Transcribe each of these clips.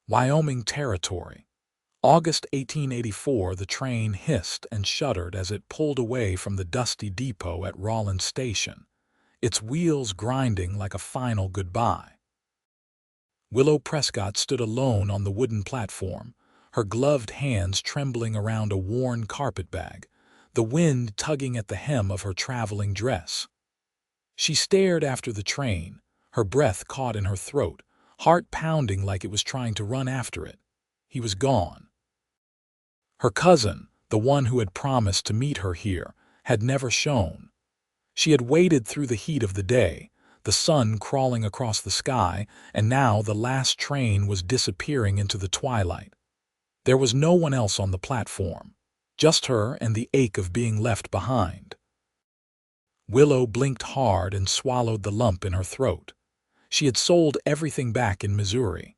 Wyoming Territory. August 1884, the train hissed and shuddered as it pulled away from the dusty depot at Rawlins Station, its wheels grinding like a final goodbye. Willow Prescott stood alone on the wooden platform, her gloved hands trembling around a worn carpetbag, the wind tugging at the hem of her traveling dress. She stared after the train, her breath caught in her throat, heart pounding like it was trying to run after it. He was gone. Her cousin, the one who had promised to meet her here, had never shown. She had waited through the heat of the day, the sun crawling across the sky, and now the last train was disappearing into the twilight. There was no one else on the platform, just her and the ache of being left behind. Willow blinked hard and swallowed the lump in her throat. She had sold everything back in Missouri.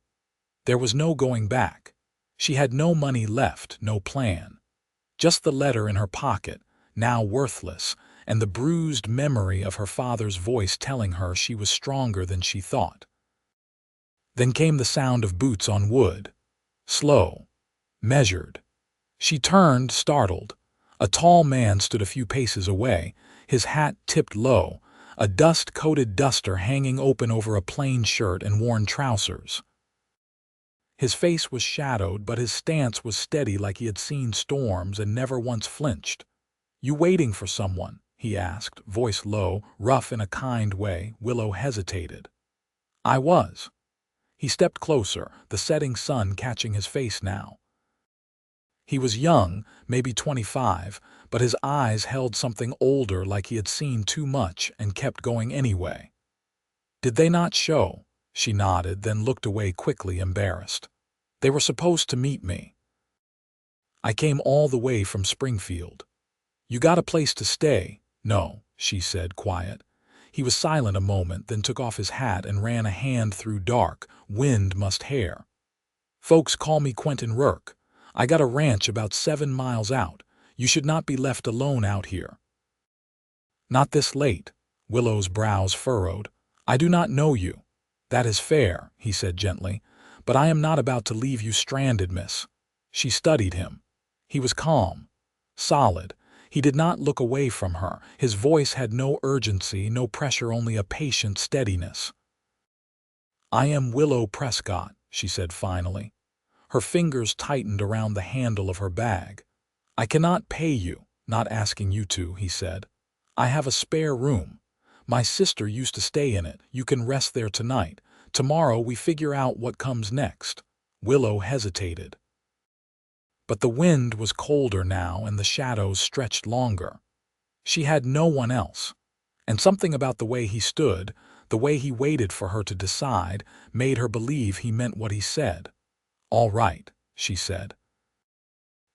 There was no going back. She had no money left, no plan. Just the letter in her pocket, now worthless, and the bruised memory of her father's voice telling her she was stronger than she thought. Then came the sound of boots on wood. Slow, measured. She turned, startled. A tall man stood a few paces away, his hat tipped low, a dust-coated duster hanging open over a plain shirt and worn trousers. His face was shadowed, but his stance was steady like he had seen storms and never once flinched. "You waiting for someone?" he asked, voice low, rough in a kind way. Willow hesitated. "I was." He stepped closer, the setting sun catching his face now. He was young, maybe 25, but his eyes held something older, like he had seen too much and kept going anyway. "Did they not show?" She nodded, then looked away quickly, embarrassed. "They were supposed to meet me. I came all the way from Springfield." "You got a place to stay?" "No," she said, quiet. He was silent a moment, then took off his hat and ran a hand through dark, wind-mussed hair. "Folks call me Quentin Rourke. I got a ranch about 7 miles out. You should not be left alone out here." "Not this late." Willow's brows furrowed. "I do not know you." "That is fair," he said gently, "but I am not about to leave you stranded, miss." She studied him. He was calm, solid. He did not look away from her. His voice had no urgency, no pressure, only a patient steadiness. "I am Willow Prescott," she said finally. Her fingers tightened around the handle of her bag. "I cannot pay you, not asking you to," he said. "I have a spare room. My sister used to stay in it. You can rest there tonight. Tomorrow we figure out what comes next." Willow hesitated. But the wind was colder now and the shadows stretched longer. She had no one else. And something about the way he stood, the way he waited for her to decide, made her believe he meant what he said. "All right," she said.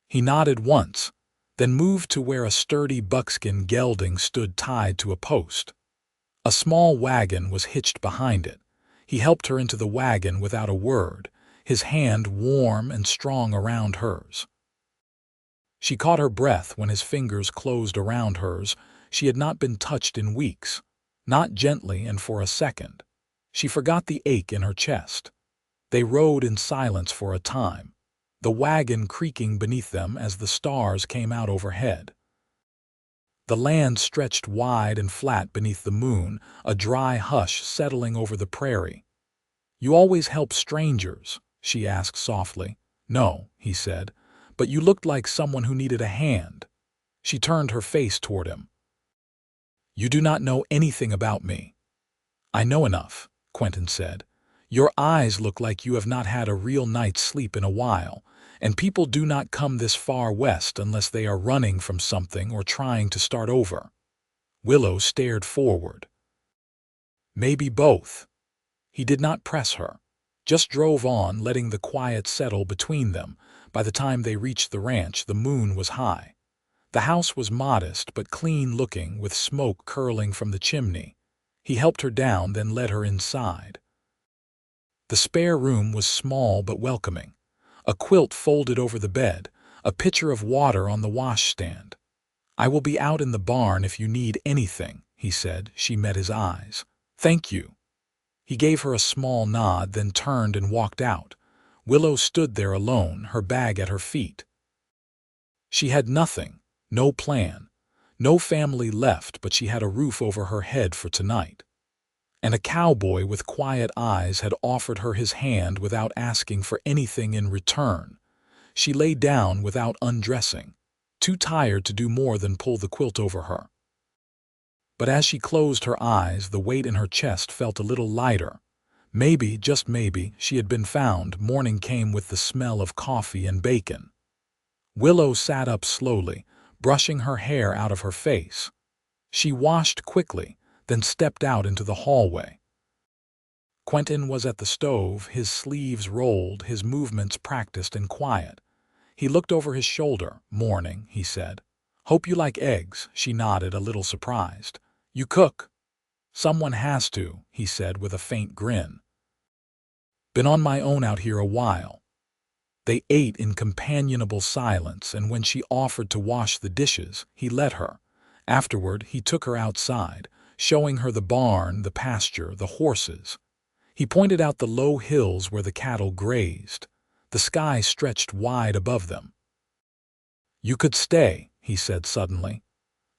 He nodded once, then moved to where a sturdy buckskin gelding stood tied to a post. A small wagon was hitched behind it. He helped her into the wagon without a word, his hand warm and strong around hers. She caught her breath when his fingers closed around hers. She had not been touched in weeks, not gently, and for a second. She forgot the ache in her chest. They rode in silence for a time, the wagon creaking beneath them as the stars came out overhead. The land stretched wide and flat beneath the moon, a dry hush settling over the prairie. "You always help strangers?" she asked softly. "No," he said, "but you looked like someone who needed a hand." She turned her face toward him. "You do not know anything about me." "I know enough," Quentin said. "Your eyes look like you have not had a real night's sleep in a while, and people do not come this far west unless they are running from something or trying to start over." Willow stared forward. "Maybe both." He did not press her, just drove on, letting the quiet settle between them. By the time they reached the ranch, the moon was high. The house was modest but clean-looking, with smoke curling from the chimney. He helped her down, then led her inside. The spare room was small but welcoming. A quilt folded over the bed, a pitcher of water on the washstand. "I will be out in the barn if you need anything," he said. She met his eyes. "Thank you." He gave her a small nod, then turned and walked out. Willow stood there alone, her bag at her feet. She had nothing, no plan, no family left, but she had a roof over her head for tonight. And a cowboy with quiet eyes had offered her his hand without asking for anything in return. She lay down without undressing, too tired to do more than pull the quilt over her. But as she closed her eyes, the weight in her chest felt a little lighter. Maybe, just maybe, she had been found. Morning came with the smell of coffee and bacon. Willow sat up slowly, brushing her hair out of her face. She washed quickly, then stepped out into the hallway. Quentin was at the stove, his sleeves rolled, his movements practiced and quiet. He looked over his shoulder. "Morning," he said. "Hope you like eggs." She nodded, a little surprised. "You cook?" "Someone has to," he said with a faint grin. "Been on my own out here a while." They ate in companionable silence, and when she offered to wash the dishes, he let her. Afterward, he took her outside, showing her the barn, the pasture, the horses. He pointed out the low hills where the cattle grazed. The sky stretched wide above them. "You could stay," he said suddenly.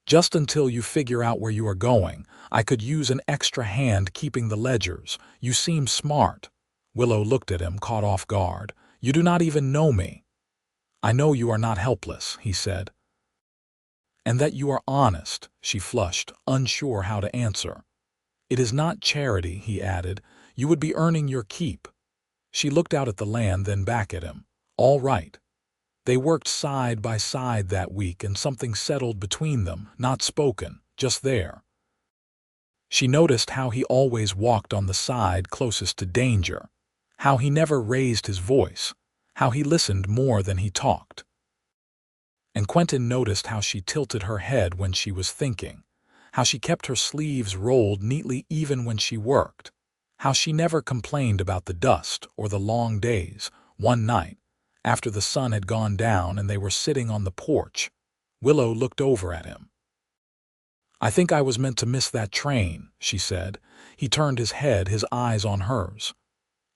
"Just until you figure out where you are going. I could use an extra hand keeping the ledgers. You seem smart." Willow looked at him, caught off guard. "You do not even know me." "I know you are not helpless," he said. "And that you are honest." She flushed, unsure how to answer. "It is not charity," he added. "You would be earning your keep." She looked out at the land, then back at him. "All right." They worked side by side that week, and something settled between them, not spoken, just there. She noticed how he always walked on the side closest to danger, how he never raised his voice, how he listened more than he talked. And Quentin noticed how she tilted her head when she was thinking, how she kept her sleeves rolled neatly even when she worked, how she never complained about the dust or the long days. One night, after the sun had gone down and they were sitting on the porch, Willow looked over at him. "I think I was meant to miss that train," she said. He turned his head, his eyes on hers.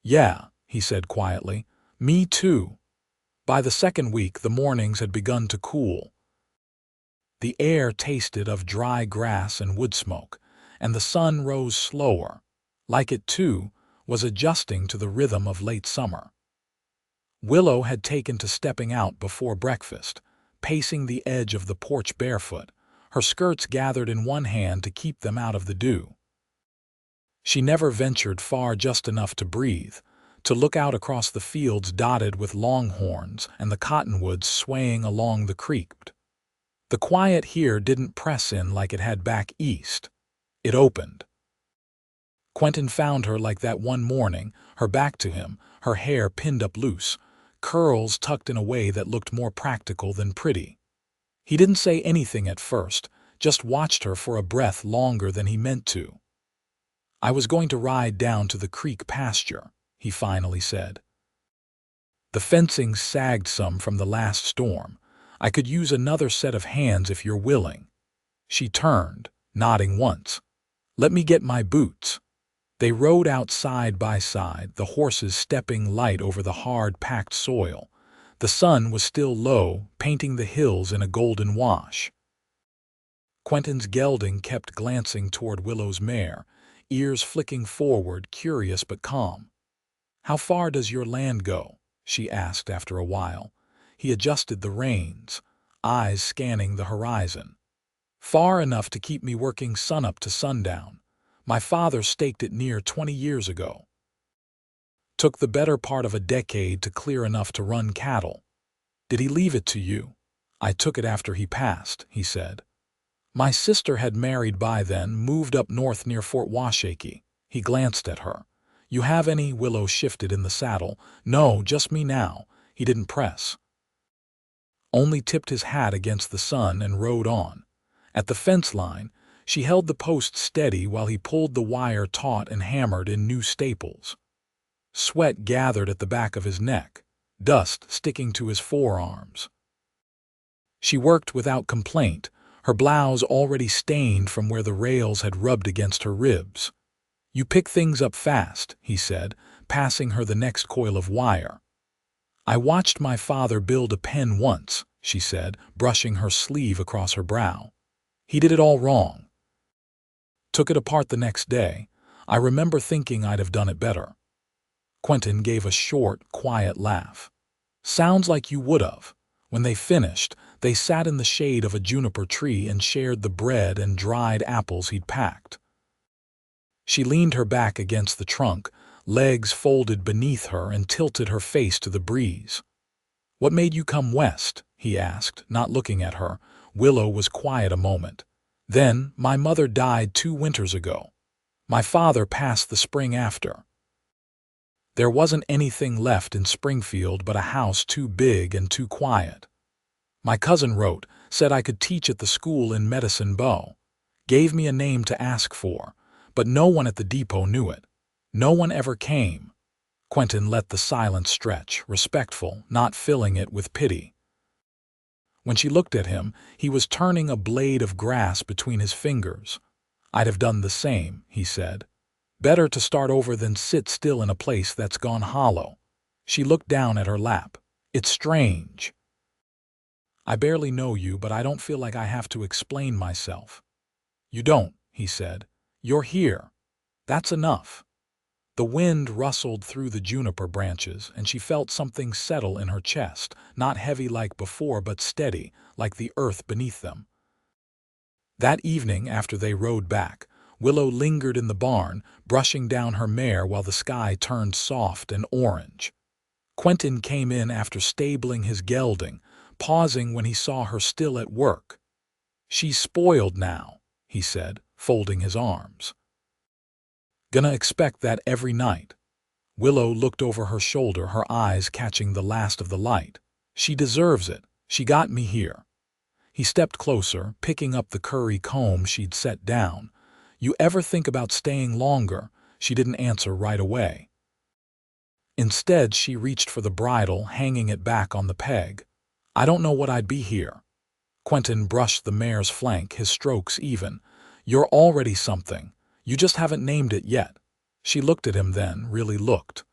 "Yeah," he said quietly. "Me too." By the second week, the mornings had begun to cool. The air tasted of dry grass and wood smoke, and the sun rose slower. Like it, too, was adjusting to the rhythm of late summer. Willow had taken to stepping out before breakfast, pacing the edge of the porch barefoot, her skirts gathered in one hand to keep them out of the dew. She never ventured far, just enough to breathe, to look out across the fields dotted with longhorns and the cottonwoods swaying along the creek. The quiet here didn't press in like it had back east. It opened. Quentin found her like that one morning, her back to him, her hair pinned up loose, curls tucked in a way that looked more practical than pretty. He didn't say anything at first, just watched her for a breath longer than he meant to. "I was going to ride down to the creek pasture," he finally said. "The fencing sagged some from the last storm. I could use another set of hands if you're willing." She turned, nodding once. "Let me get my boots." They rode out side by side, the horses stepping light over the hard, packed soil. The sun was still low, painting the hills in a golden wash. Quentin's gelding kept glancing toward Willow's mare, ears flicking forward, curious but calm. "How far does your land go?" she asked after a while. He adjusted the reins, eyes scanning the horizon. "Far enough to keep me working sunup to sundown. My father staked it near 20 years ago. Took the better part of a decade to clear enough to run cattle." "Did he leave it to you?" "I took it after he passed," he said. "My sister had married by then, moved up north near Fort Washakie." He glanced at her. "You have any?" Willow shifted in the saddle. "No, just me now." He didn't press. Only tipped his hat against the sun and rode on. At the fence line, she held the post steady while he pulled the wire taut and hammered in new staples. Sweat gathered at the back of his neck, dust sticking to his forearms. She worked without complaint, her blouse already stained from where the rails had rubbed against her ribs. "You pick things up fast," he said, passing her the next coil of wire. I watched my father build a pen once, she said, brushing her sleeve across her brow. He did it all wrong. Took it apart the next day. I remember thinking I'd have done it better. Quentin gave a short, quiet laugh. Sounds like you would have. When they finished, they sat in the shade of a juniper tree and shared the bread and dried apples he'd packed. She leaned her back against the trunk, legs folded beneath her, and tilted her face to the breeze. "What made you come west?" he asked, not looking at her. Willow was quiet a moment. "Then, my mother died 2 winters ago. My father passed the spring after. There wasn't anything left in Springfield but a house too big and too quiet. My cousin wrote, said I could teach at the school in Medicine Bow. Gave me a name to ask for, but no one at the depot knew it. No one ever came." Quentin let the silence stretch, respectful, not filling it with pity. When she looked at him, he was turning a blade of grass between his fingers. "I'd have done the same," he said. "Better to start over than sit still in a place that's gone hollow." She looked down at her lap. "It's strange. I barely know you, but I don't feel like I have to explain myself." "You don't," he said. "You're here. That's enough." The wind rustled through the juniper branches, and she felt something settle in her chest, not heavy like before, but steady, like the earth beneath them. That evening, after they rode back, Willow lingered in the barn, brushing down her mare while the sky turned soft and orange. Quentin came in after stabling his gelding, pausing when he saw her still at work. "She's spoiled now," he said, folding his arms. "Gonna expect that every night." Willow looked over her shoulder, her eyes catching the last of the light. "She deserves it. She got me here." He stepped closer, picking up the curry comb she'd set down. "You ever think about staying longer?" She didn't answer right away. Instead, she reached for the bridle, hanging it back on the peg. "I don't know what I'd be here." Quentin brushed the mare's flank, his strokes even. "You're already something. You just haven't named it yet." She looked at him then, really looked.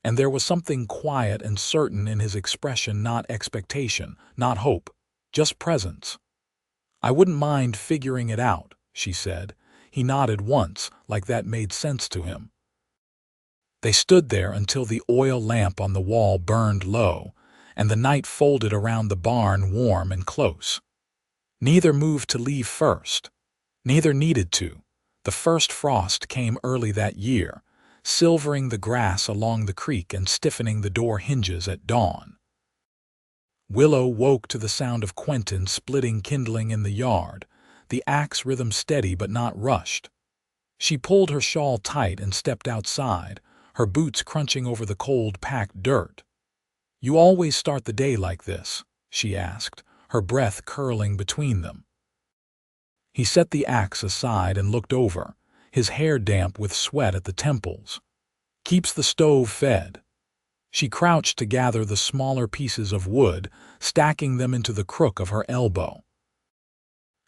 And there was something quiet and certain in his expression, not expectation, not hope, just presence. "I wouldn't mind figuring it out," she said. He nodded once, like that made sense to him. They stood there until the oil lamp on the wall burned low, and the night folded around the barn warm and close. Neither moved to leave first. Neither needed to. The first frost came early that year, silvering the grass along the creek and stiffening the door hinges at dawn. Willow woke to the sound of Quentin splitting kindling in the yard, the axe rhythm steady but not rushed. She pulled her shawl tight and stepped outside, her boots crunching over the cold, packed dirt. "You always start the day like this?" she asked, her breath curling between them. He set the axe aside and looked over, his hair damp with sweat at the temples. "Keeps the stove fed." She crouched to gather the smaller pieces of wood, stacking them into the crook of her elbow.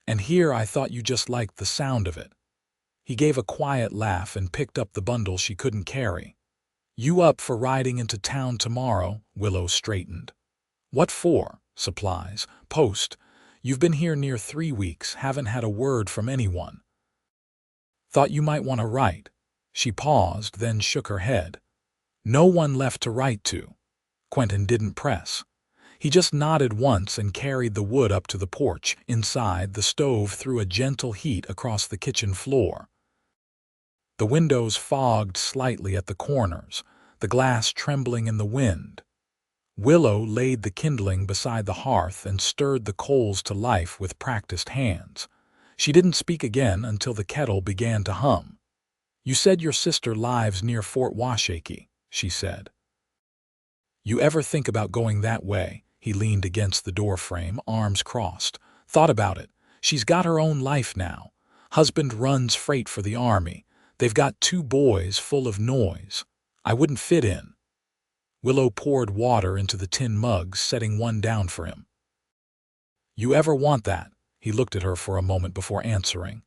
"And here I thought you just liked the sound of it." He gave a quiet laugh and picked up the bundle she couldn't carry. "You up for riding into town tomorrow?" Willow straightened. "What for?" "Supplies. Post. You've been here near 3 weeks, haven't had a word from anyone. Thought you might want to write." She paused, then shook her head. "No one left to write to." Quentin didn't press. He just nodded once and carried the wood up to the porch. Inside, the stove threw a gentle heat across the kitchen floor. The windows fogged slightly at the corners, the glass trembling in the wind. Willow laid the kindling beside the hearth and stirred the coals to life with practiced hands. She didn't speak again until the kettle began to hum. "You said your sister lives near Fort Washakie," she said. "You ever think about going that way?" He leaned against the doorframe, arms crossed. "Thought about it. She's got her own life now. Husband runs freight for the Army. They've got 2 boys full of noise. I wouldn't fit in." Willow poured water into the tin mugs, setting one down for him. "You ever want that?" He looked at her for a moment before answering.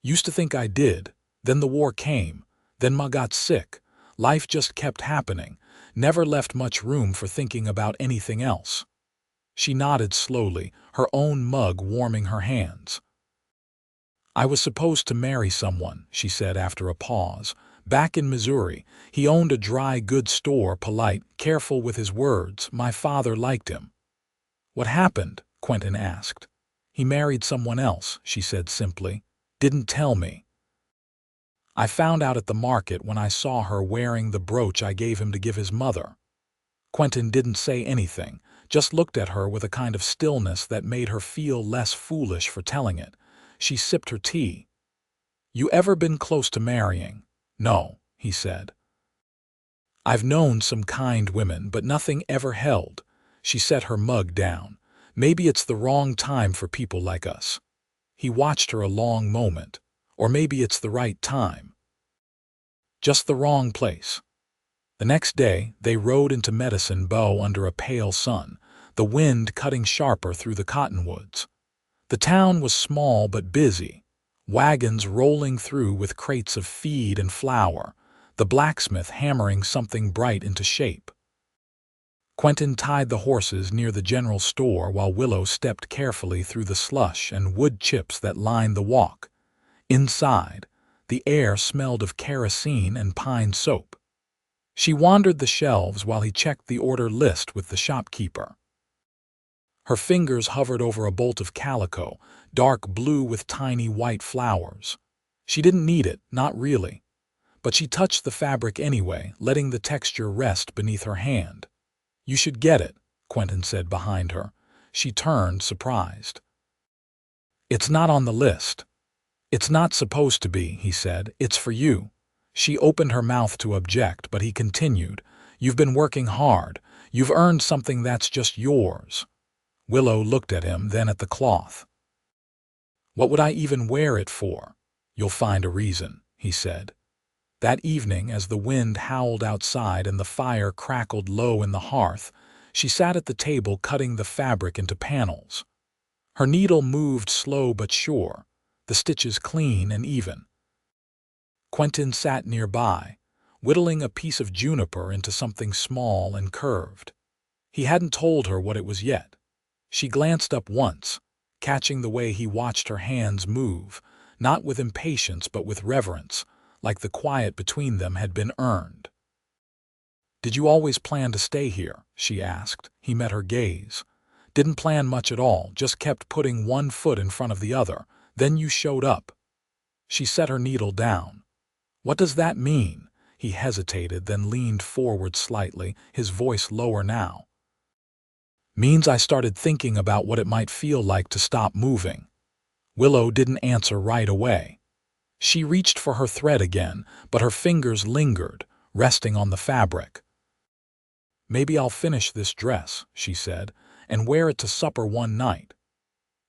"Used to think I did. Then the war came. Then Ma got sick. Life just kept happening, never left much room for thinking about anything else. She nodded slowly, her own mug warming her hands. "I was supposed to marry someone," she said after a pause. "Back in Missouri, he owned a dry goods store, polite, careful with his words. My father liked him." "What happened?" Quentin asked. "He married someone else," she said simply. "Didn't tell me. I found out at the market when I saw her wearing the brooch I gave him to give his mother." Quentin didn't say anything, just looked at her with a kind of stillness that made her feel less foolish for telling it. She sipped her tea. "You ever been close to marrying?" "No," he said. "I've known some kind women, but nothing ever held." She set her mug down. "Maybe it's the wrong time for people like us." He watched her a long moment. "Or maybe it's the right time. Just the wrong place." The next day, they rode into Medicine Bow under a pale sun, the wind cutting sharper through the cottonwoods. The town was small but busy, wagons rolling through with crates of feed and flour, the blacksmith hammering something bright into shape. Quentin tied the horses near the general store while Willow stepped carefully through the slush and wood chips that lined the walk. Inside, the air smelled of kerosene and pine soap. She wandered the shelves while he checked the order list with the shopkeeper. Her fingers hovered over a bolt of calico, dark blue with tiny white flowers. She didn't need it, not really. But she touched the fabric anyway, letting the texture rest beneath her hand. "You should get it," Quentin said behind her. She turned, surprised. "It's not on the list." "It's not supposed to be," he said. "It's for you." She opened her mouth to object, but he continued. "You've been working hard. You've earned something that's just yours." Willow looked at him, then at the cloth. "What would I even wear it for?" "You'll find a reason," he said. That evening, as the wind howled outside and the fire crackled low in the hearth, she sat at the table cutting the fabric into panels. Her needle moved slow but sure, the stitches clean and even. Quentin sat nearby, whittling a piece of juniper into something small and curved. He hadn't told her what it was yet. She glanced up once, catching the way he watched her hands move, not with impatience but with reverence, like the quiet between them had been earned. "Did you always plan to stay here?" she asked. He met her gaze. "Didn't plan much at all, just kept putting one foot in front of the other. Then you showed up." She set her needle down. "What does that mean?" He hesitated, then leaned forward slightly, his voice lower now. "Means I started thinking about what it might feel like to stop moving." Willow didn't answer right away. She reached for her thread again, but her fingers lingered, resting on the fabric. "Maybe I'll finish this dress," she said, "and wear it to supper one night."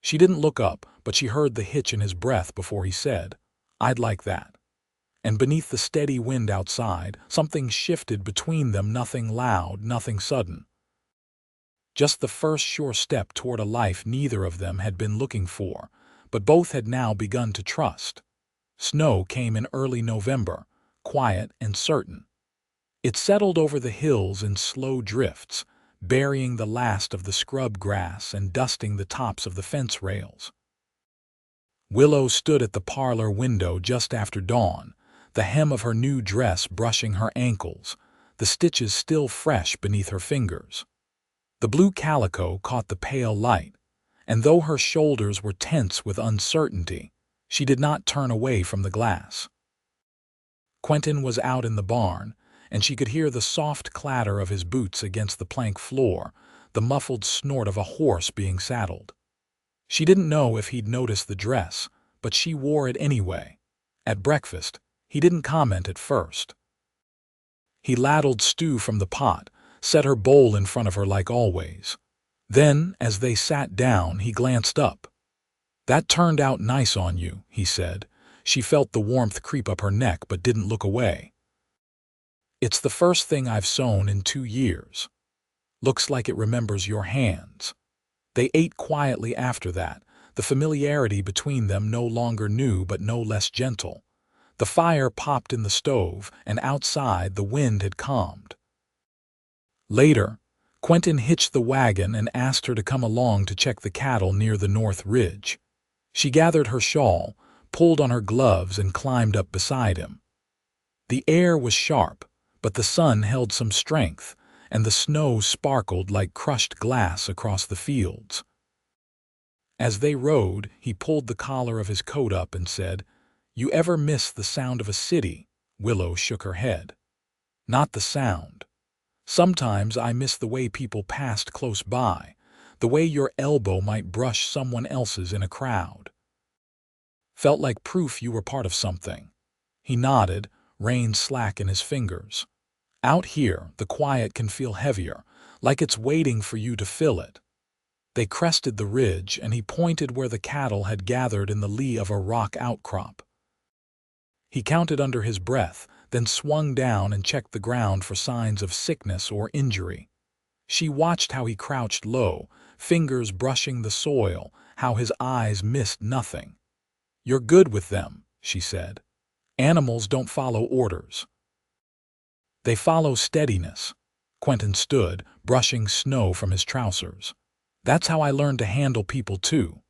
She didn't look up, but she heard the hitch in his breath before he said, "I'd like that." And beneath the steady wind outside, something shifted between them, nothing loud, nothing sudden. Just the first sure step toward a life neither of them had been looking for, but both had now begun to trust. Snow came in early November, quiet and certain. It settled over the hills in slow drifts, burying the last of the scrub grass and dusting the tops of the fence rails. Willow stood at the parlor window just after dawn, the hem of her new dress brushing her ankles, the stitches still fresh beneath her fingers. The blue calico caught the pale light, and though her shoulders were tense with uncertainty, she did not turn away from the glass. Quentin was out in the barn, and she could hear the soft clatter of his boots against the plank floor, the muffled snort of a horse being saddled. She didn't know if he'd noticed the dress, but she wore it anyway. At breakfast, he didn't comment at first. He ladled stew from the pot, set her bowl in front of her like always. Then, as they sat down, he glanced up. "That turned out nice on you," he said. She felt the warmth creep up her neck but didn't look away. "It's the first thing I've sewn in 2 years. Looks like it remembers your hands." They ate quietly after that, the familiarity between them no longer new but no less gentle. The fire popped in the stove, and outside the wind had calmed. Later, Quentin hitched the wagon and asked her to come along to check the cattle near the North Ridge. She gathered her shawl, pulled on her gloves, and climbed up beside him. The air was sharp, but the sun held some strength, and the snow sparkled like crushed glass across the fields. As they rode, he pulled the collar of his coat up and said, "You ever miss the sound of a city?" Willow shook her head. "Not the sound. Sometimes I miss the way people passed close by, the way your elbow might brush someone else's in a crowd. Felt like proof you were part of something." He nodded, rein slack in his fingers. "Out here, the quiet can feel heavier, like it's waiting for you to fill it." They crested the ridge, and he pointed where the cattle had gathered in the lee of a rock outcrop. He counted under his breath, then swung down and checked the ground for signs of sickness or injury. She watched how he crouched low, fingers brushing the soil, how his eyes missed nothing. "You're good with them," she said. "Animals don't follow orders. They follow steadiness." Quentin stood, brushing snow from his trousers. "That's how I learned to handle people too."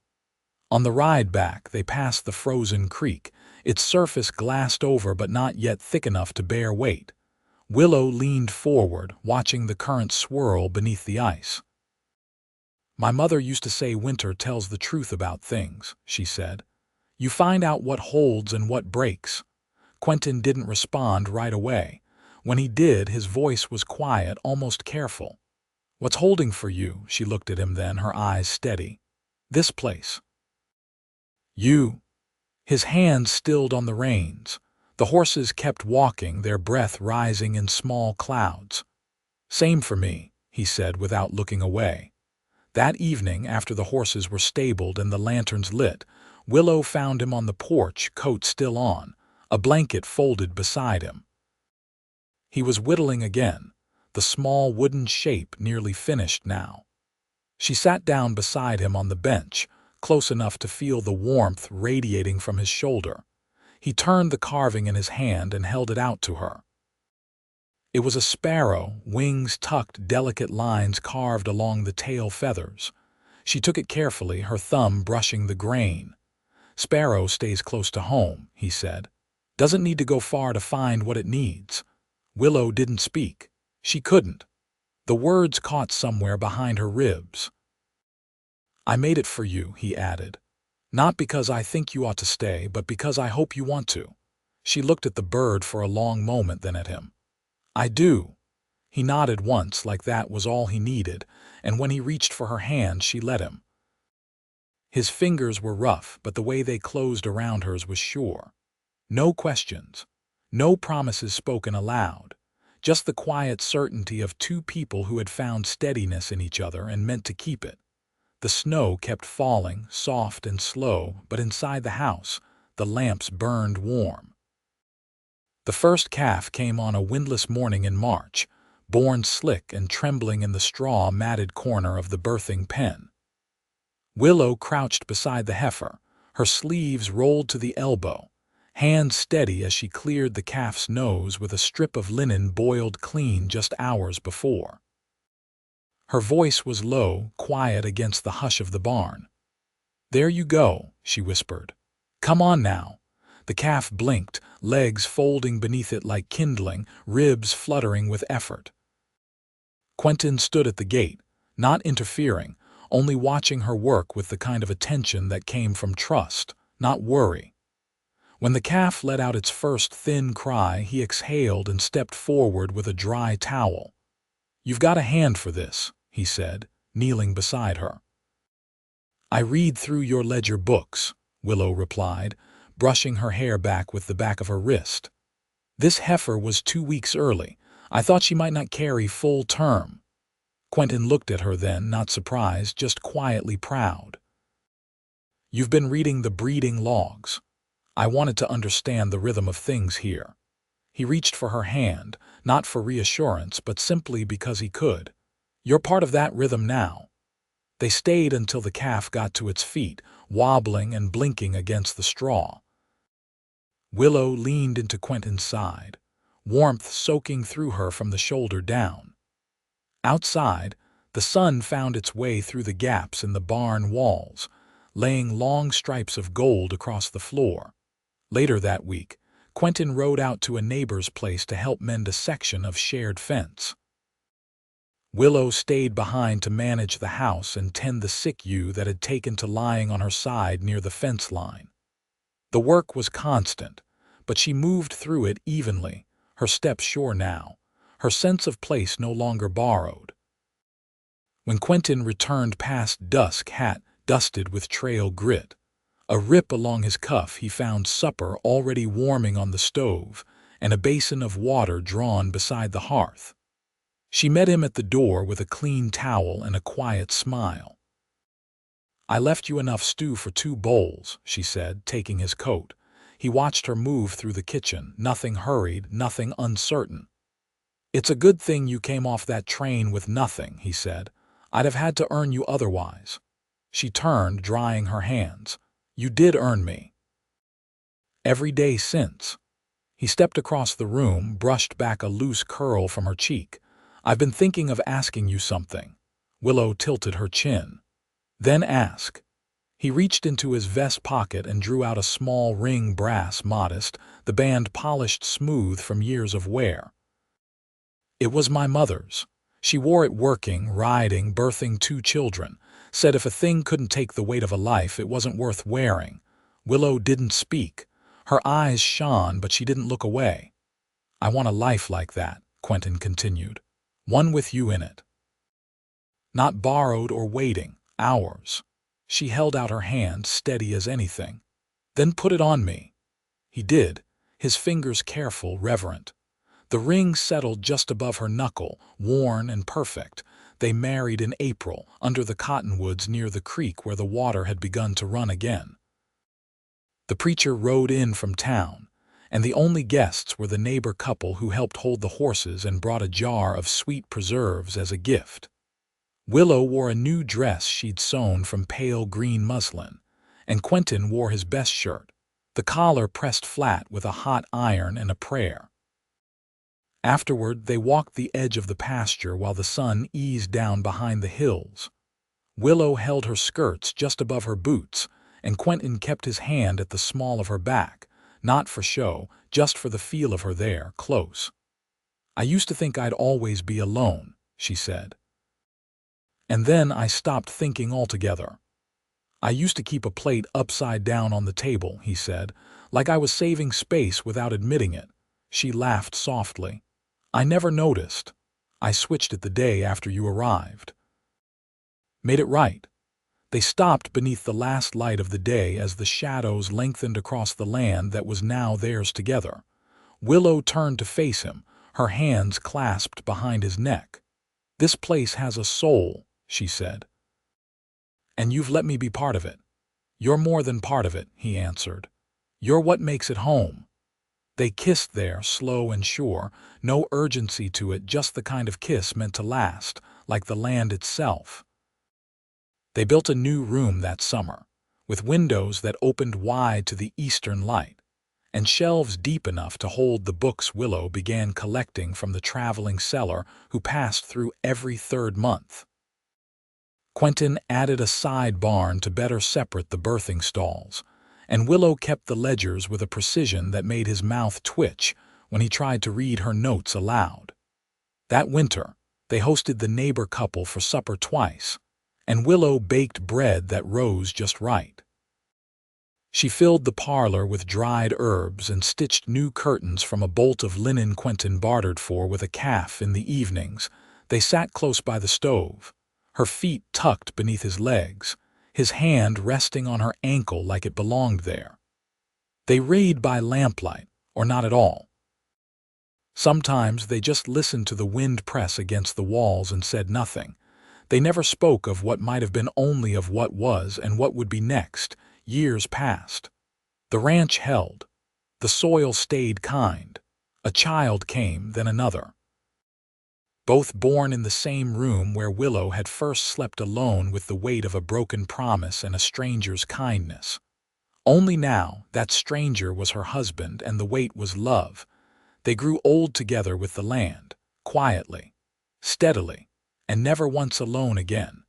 On the ride back, they passed the frozen creek, its surface glassed over but not yet thick enough to bear weight. Willow leaned forward, watching the current swirl beneath the ice. "My mother used to say winter tells the truth about things," she said. "You find out what holds and what breaks." Quentin didn't respond right away. When he did, his voice was quiet, almost careful. "What's holding for you?" She looked at him then, her eyes steady. "This place." "You." His hands stilled on the reins. The horses kept walking, their breath rising in small clouds. "Same for me," he said without looking away. That evening, after the horses were stabled and the lanterns lit, Willow found him on the porch, coat still on, a blanket folded beside him. He was whittling again, the small wooden shape nearly finished now. She sat down beside him on the bench, close enough to feel the warmth radiating from his shoulder. He turned the carving in his hand and held it out to her. It was a sparrow, wings tucked, delicate lines carved along the tail feathers. She took it carefully, her thumb brushing the grain. "Sparrow stays close to home," he said. "Doesn't need to go far to find what it needs." Willow didn't speak. She couldn't. The words caught somewhere behind her ribs. "I made it for you," he added. "Not because I think you ought to stay, but because I hope you want to." She looked at the bird for a long moment, then at him. "I do." He nodded once, like that was all he needed, and when he reached for her hand, she let him. His fingers were rough, but the way they closed around hers was sure. No questions. No promises spoken aloud. Just the quiet certainty of two people who had found steadiness in each other and meant to keep it. The snow kept falling, soft and slow, but inside the house, the lamps burned warm. The first calf came on a windless morning in March, born slick and trembling in the straw-matted corner of the birthing pen. Willow crouched beside the heifer, her sleeves rolled to the elbow, hands steady as she cleared the calf's nose with a strip of linen boiled clean just hours before. Her voice was low, quiet against the hush of the barn. "There you go," she whispered. "Come on now." The calf blinked, legs folding beneath it like kindling, ribs fluttering with effort. Quentin stood at the gate, not interfering, only watching her work with the kind of attention that came from trust, not worry. When the calf let out its first thin cry, he exhaled and stepped forward with a dry towel. "You've got a hand for this," he said, kneeling beside her. "I read through your ledger books," Willow replied, brushing her hair back with the back of her wrist. "This heifer was 2 weeks early. I thought she might not carry full term." Quentin looked at her then, not surprised, just quietly proud. "You've been reading the breeding logs. I wanted to understand the rhythm of things here." He reached for her hand, not for reassurance, but simply because he could. "You're part of that rhythm now." They stayed until the calf got to its feet, wobbling and blinking against the straw. Willow leaned into Quentin's side, warmth soaking through her from the shoulder down. Outside, the sun found its way through the gaps in the barn walls, laying long stripes of gold across the floor. Later that week, Quentin rode out to a neighbor's place to help mend a section of shared fence. Willow stayed behind to manage the house and tend the sick ewe that had taken to lying on her side near the fence line. The work was constant, but she moved through it evenly, her steps sure now, her sense of place no longer borrowed. When Quentin returned past dusk, hat dusted with trail grit, a rip along his cuff, he found supper already warming on the stove and a basin of water drawn beside the hearth. She met him at the door with a clean towel and a quiet smile. "I left you enough stew for 2 bowls," she said, taking his coat. He watched her move through the kitchen, nothing hurried, nothing uncertain. "It's a good thing you came off that train with nothing," he said. "I'd have had to earn you otherwise." She turned, drying her hands. "You did earn me." "Every day since." He stepped across the room, brushed back a loose curl from her cheek. "I've been thinking of asking you something." Willow tilted her chin. "Then ask." He reached into his vest pocket and drew out a small ring, brass, modest, the band polished smooth from years of wear. "It was my mother's. She wore it working, riding, birthing 2 children. Said if a thing couldn't take the weight of a life, it wasn't worth wearing." Willow didn't speak. Her eyes shone, but she didn't look away. "I want a life like that," Quentin continued. "One with you in it. Not borrowed or waiting, ours." She held out her hand, steady as anything. "Then put it on me." He did, his fingers careful, reverent. The ring settled just above her knuckle, worn and perfect. They married in April, under the cottonwoods near the creek where the water had begun to run again. The preacher rode in from town, and the only guests were the neighbor couple who helped hold the horses and brought a jar of sweet preserves as a gift. Willow wore a new dress she'd sewn from pale green muslin, and Quentin wore his best shirt, the collar pressed flat with a hot iron and a prayer. Afterward, they walked the edge of the pasture while the sun eased down behind the hills. Willow held her skirts just above her boots, and Quentin kept his hand at the small of her back, not for show, just for the feel of her there, close. "I used to think I'd always be alone," she said. "And then I stopped thinking altogether. I used to keep a plate upside down on the table," he said, "like I was saving space without admitting it." She laughed softly. "I never noticed. I switched it the day after you arrived." "Made it right." They stopped beneath the last light of the day as the shadows lengthened across the land that was now theirs together. Willow turned to face him, her hands clasped behind his neck. "This place has a soul," she said. "And you've let me be part of it." "You're more than part of it," he answered. "You're what makes it home." They kissed there, slow and sure, no urgency to it, just the kind of kiss meant to last, like the land itself. They built a new room that summer, with windows that opened wide to the eastern light, and shelves deep enough to hold the books Willow began collecting from the traveling seller who passed through every 3rd month. Quentin added a side barn to better separate the birthing stalls, and Willow kept the ledgers with a precision that made his mouth twitch when he tried to read her notes aloud. That winter, they hosted the neighbor couple for supper twice, and Willow baked bread that rose just right. She filled the parlor with dried herbs and stitched new curtains from a bolt of linen Quentin bartered for with a calf in the evenings. They sat close by the stove, her feet tucked beneath his legs, his hand resting on her ankle like it belonged there. They read by lamplight, or not at all. Sometimes they just listened to the wind press against the walls and said nothing. They never spoke of what might have been, only of what was and what would be next. Years passed. The ranch held. The soil stayed kind. A child came, then another. Both born in the same room where Willow had first slept alone with the weight of a broken promise and a stranger's kindness. Only now that stranger was her husband and the weight was love. They grew old together with the land, quietly, steadily, and never once alone again.